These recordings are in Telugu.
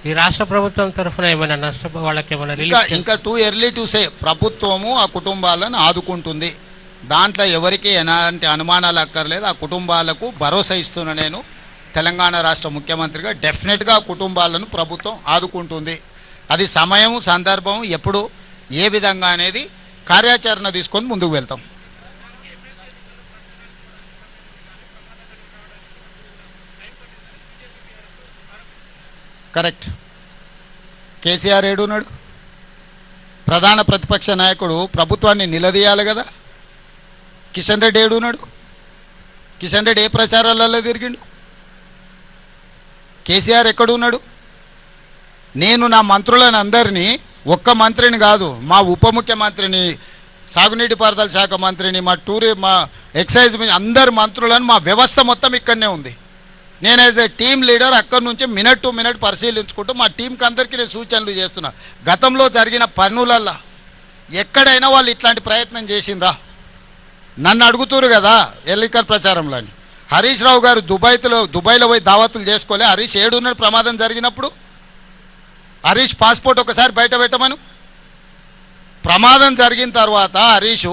ఈ రాష్ట్ర ప్రభుత్వం తరఫున ఏమైనా వాళ్ళకి ఏమైనా ఇంకా టూ ఎర్లీ టు సే. ప్రభుత్వము ఆ కుటుంబాలను ఆదుకుంటుంది, దాంట్లో ఎవరికి ఎలాంటి అనుమానాలు అక్కర్లేదు. ఆ కుటుంబాలకు భరోసా ఇస్తున్నా నేను తెలంగాణ రాష్ట్ర ముఖ్యమంత్రిగా. డెఫినెట్గా ఆ కుటుంబాలను ప్రభుత్వం ఆదుకుంటుంది. అది సమయం సందర్భం ఎప్పుడు ఏ విధంగా అనేది కార్యాచరణ తీసుకొని ముందుకు వెళ్తాం. కరెక్ట్. కేసీఆర్ ఏడున్నాడు? ప్రధాన ప్రతిపక్ష నాయకుడు ప్రభుత్వాన్ని నిలదీయాలి కదా. కిషన్ రెడ్డి ఏడున్నాడు? కిషన్ రెడ్డి ఏ ప్రచారాలలో తిరిగిండు? కేసీఆర్ ఎక్కడున్నాడు? నేను నా మంత్రులను అందరినీ, ఒక్క మంత్రిని కాదు, మా ఉప ముఖ్యమంత్రిని, సాగునీటి పారుదల శాఖ మంత్రిని, మా ఎక్సైజ్ అందరు మంత్రులను, మా వ్యవస్థ మొత్తం ఇక్కడనే ఉంది. నేను యాజ్ ఏ టీమ్ లీడర్ అక్కడి నుంచి మినిట్ టు మినిట్ పరిశీలించుకుంటూ మా టీంకి అందరికీ నేను సూచనలు చేస్తున్నా. గతంలో జరిగిన పన్నులల్లో ఎక్కడైనా వాళ్ళు ఇట్లాంటి ప్రయత్నం చేసిండ్రా? నన్ను అడుగుతురు కదా ఎన్నికల ప్రచారంలోని. హరీష్ రావు గారు దుబాయ్లో పోయి దావతులు చేసుకోలే. హరీష్ ఏడున్న ప్రమాదం జరిగినప్పుడు హరీష్ పాస్పోర్ట్ ఒకసారి బయట పెట్టమను. ప్రమాదం జరిగిన తర్వాత హరీష్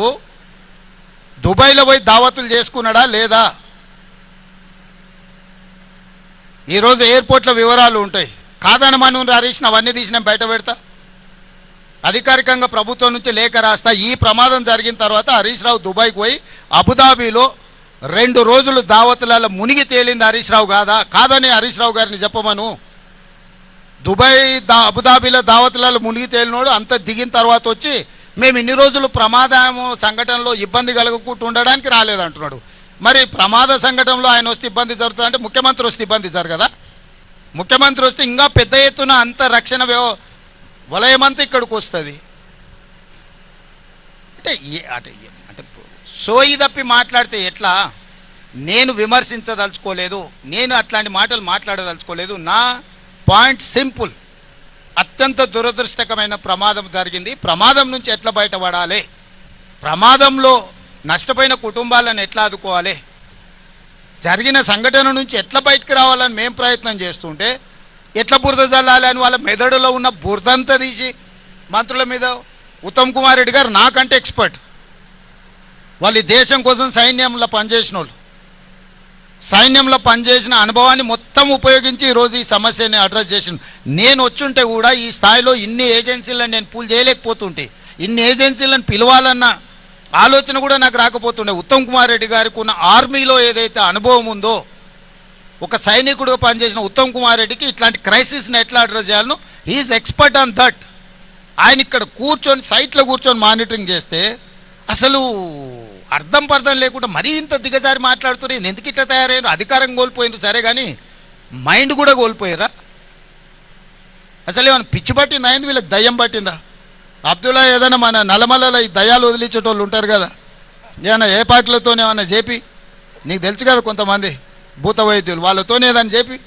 దుబాయ్లో పోయి దావతులు చేసుకున్నాడా లేదా? ఈరోజు ఎయిర్పోర్ట్ల వివరాలు ఉంటాయి. కాదనమను హరీష్ని అవన్నీ తీసి బయట పెడతా. అధికారికంగా ప్రభుత్వం నుంచి లేఖ రాస్తా. ఈ ప్రమాదం జరిగిన తర్వాత హరీష్ రావు దుబాయ్కి పోయి అబుదాబీలో 2 రోజులు దావతులలో మునిగి తేలింది హరీష్ రావు కాదని హరీష్ రావు గారిని చెప్పమను. అబుదాబీలో దావతులలో మునిగి తేలినోడు అంత దిగిన తర్వాత వచ్చి మేము ఇన్ని రోజులు ప్రమాదం సంఘటనలో ఇబ్బంది కలగకుండా ఉండడానికి రాలేదంటున్నాడు. మరి ప్రమాద సంఘటనలో ఆయన వస్తే ఇబ్బంది జరుగుతుందంటే ముఖ్యమంత్రి వస్తే ఇబ్బంది జరగదా? ముఖ్యమంత్రి వస్తే ఇంకా పెద్ద ఎత్తున అంత రక్షణ వలయమంతా ఇక్కడికి వస్తుంది. అంటే అంటే సోయి తప్పి మాట్లాడితే ఎట్లా? నేను విమర్శించదలుచుకోలేదు, నేను అట్లాంటి మాటలు మాట్లాడదలుచుకోలేదు. నా పాయింట్ సింపుల్. అత్యంత దురదృష్టకరమైన ప్రమాదం జరిగింది. ప్రమాదం నుంచి ఎట్లా బయటపడాలి, ప్రమాదంలో నష్టపోయిన కుటుంబాలను ఎట్లా ఆదుకోవాలి, జరిగిన సంఘటన నుంచి ఎట్లా బయటకు రావాలని మేము ప్రయత్నం చేస్తుంటే ఎట్లా బురద జల్లాలి అని వాళ్ళ మెదడులో ఉన్న బురదంతా తీసి మంత్రుల మీద. ఉత్తమ్ కుమార్ రెడ్డి గారు నాకంటే ఎక్స్పర్ట్. వాళ్ళు దేశం కోసం సైన్యంలో పనిచేసిన వాళ్ళు, సైన్యంలో పనిచేసిన అనుభవాన్ని మొత్తం ఉపయోగించి ఈరోజు ఈ సమస్యని అడ్రస్ చేసిన. నేను వచ్చుంటే కూడా ఈ స్థాయిలో ఇన్ని ఏజెన్సీలను నేను పూల్ చేయలేకపోతుంటే, ఇన్ని ఏజెన్సీలను పిలవాలన్న ఆలోచన కూడా నాకు రాకపోతుండే. ఉత్తమ్ కుమార్ రెడ్డి గారికి ఉన్న ఆర్మీలో ఏదైతే అనుభవం ఉందో, ఒక సైనికుడిగా పనిచేసిన ఉత్తమ్ కుమార్ రెడ్డికి ఇట్లాంటి క్రైసిస్ని ఎట్లా అడ్రస్ చేయాలనో హీఈస్ ఎక్స్పర్ట్ ఆన్ దట్. ఆయన ఇక్కడ కూర్చొని సైట్లో కూర్చొని మానిటరింగ్ చేస్తే అసలు అర్థం పర్థం లేకుండా మరీ ఇంత దిగజారి మాట్లాడుతున్నారు. ఎందుకు ఇట్లా తయారయ్యారు? అధికారం కోల్పోయినారు సరే, కానీ మైండ్ కూడా కోల్పోయారా? అసలు ఏమైనా పిచ్చి పట్టిందా? అయింది వీళ్ళకి దయ్యం పట్టిందా? అబ్దుల్లా ఏదైనా మన నల్లమల్లలో ఈ దయ్యాలు వదిలించేటోళ్ళు ఉంటారు కదా, ఏమన్నా ఏ పార్టీలతోనే ఏమన్నా చెప్పి, నీకు తెలుసు కదా కొంతమంది భూత వైద్యులు, వాళ్ళతోనే ఏదైనా చెప్పి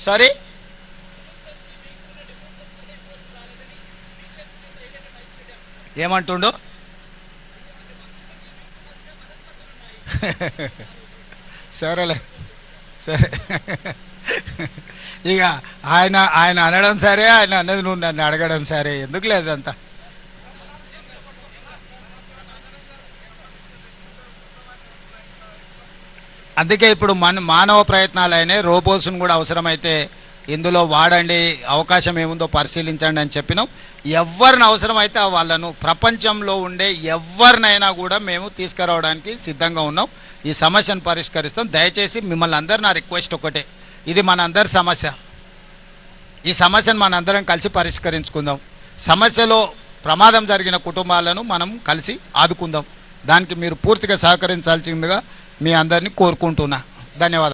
సరే. ఏమంటుండో సరేలే సరే. ఇక ఆయన అనడం సరే, ఆయన అన్నది నువ్వు నన్ను అడగడం సరే, ఎందుకు లేదంతా. అందుకే ఇప్పుడు మానవ ప్రయత్నాలు అయినాయి. రోబోస్ను కూడా అవసరమైతే ఇందులో వాడండి, అవకాశం ఏముందో పరిశీలించండి అని చెప్పినాం. ఎవరిని అవసరమైతే వాళ్ళను, ప్రపంచంలో ఉండే ఎవరినైనా కూడా మేము తీసుకురావడానికి సిద్ధంగా ఉన్నాం. ఈ సమస్యను పరిష్కరిస్తాం. దయచేసి మిమ్మల్ని అందరు నా రిక్వెస్ట్ ఒకటే, ఇది మనందరి సమస్య. ఈ సమస్యను మనందరం కలిసి పరిష్కరించుకుందాం. సమస్యలో ప్రమాదం జరిగిన కుటుంబాలను మనం కలిసి ఆదుకుందాం. దానికి మీరు పూర్తిగా సహకరించాల్సిందిగా మీ అందరినీ కోరుకుంటున్నా. ధన్యవాదాలు.